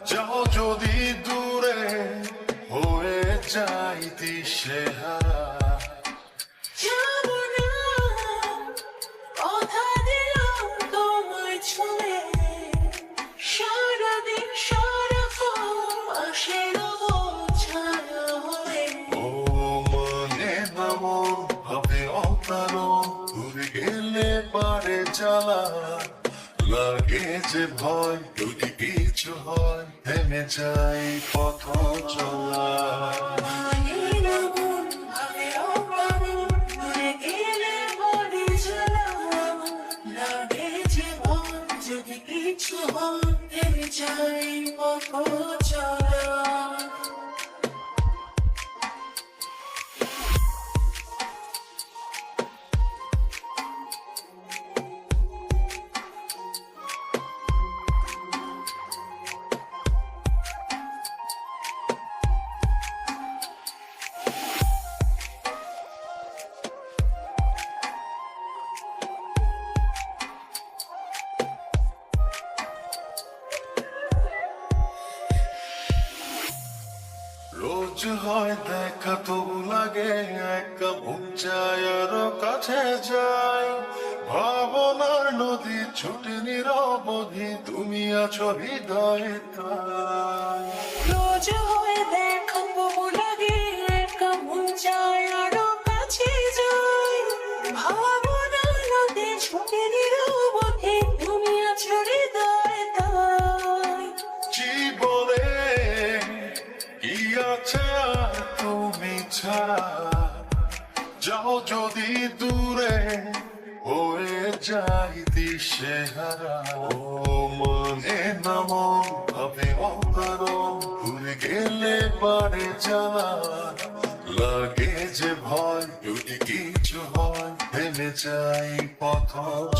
যাও যদি দূরে হয়ে যাই দিশেহারা। যাবো না, কথা দিলাম তোমায় ছুঁয়ে, সারাদিন সারাক্ষণ পাশে রবো ছায়া হয়ে। ও মনে নামন হবে অকারণ, ঘুরে গেলে পারে জ্বালা লাগে যে ভয়, যদি কিছু হয় থেমে যাই পথ চলা। মানিয়ে না মন, ভাবে অকারণ, ঘুরে গেলে পারে জ্বালা লাগে যে ভয়, যদি কিছু হয় থেমে যাই পথ চলা। রোজ হয় দেখা তবু লাগে একা, মন চায় আরো কাছে যাই। ভাবনার নদী ছুটে নিরবধি, তুমি আছো হৃদয়ে তাই। রোজ হয়ে দেখা তবু লাগে একা, মন চায় আরো কাছে যাই। ভাবনা নদী ছুটে নিরবধি, তুমি আছো হৃদয়ে তাই। জীবনে কি আছে আর তুমি ছাড়া, যাও যদি দূরে হয়ে যাই দিশেহারা। ও মনে নামন ভাবে অকারণ, ভুলে গেলে পারে জ্বালা লাগে যে ভয়, যদি কিছু হয় থেমে যাই পথ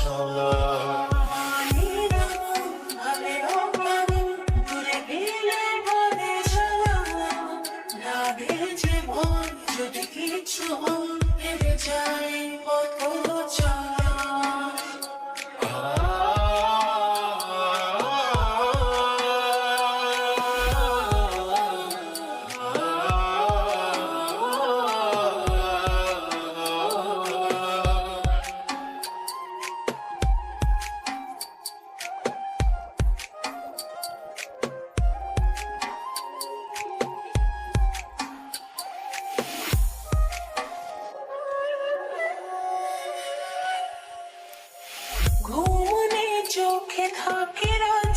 চলা। মানিয়ে না মন, ভাবে অকারণ, ঘুরে গেলে পারে জ্বালা লাগে যে ভয়, যদি কিছু হয় থেমে যাই পথ চলা। ঘুমনে চোখে থাকে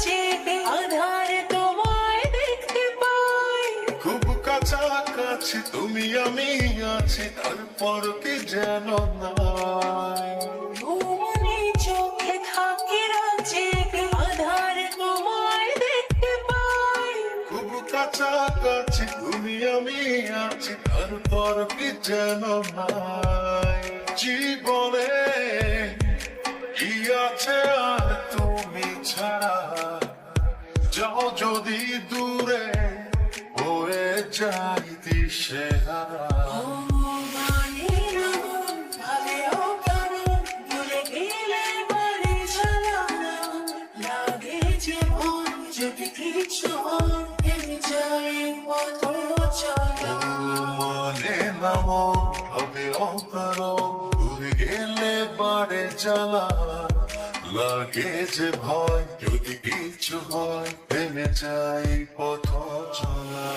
জেগে, আধারে তোমায় দেখতে পাই। খুব কাছাকাছি তুমি আমি আছি, তারপর কি যেন নাই। ঘুমনে চোখে থাকে জেগে, আধারে তোমায় দেখতে পাই। খুব কাছাকাছি তুমি আমি আছি, তারপর কি যেন নাই। জীবনে কি আছে আর তুমি ছাড়া, যাও যদি দূরে হয়ে যাই দিশেহারা। ও মানিয়ে না মন, ভাবে অকারণ, ভুলে গেলে পারে জ্বালা লাগে যে ভয়, যদি কিছু হয় থেমে যাই পথ চলা। মনে নামন হবে অকারণ, ঘুরে গেলে বারে জ্বালা লাগে যে ভয়, যদি কিছু হয় থেমে যাই পথ চলা।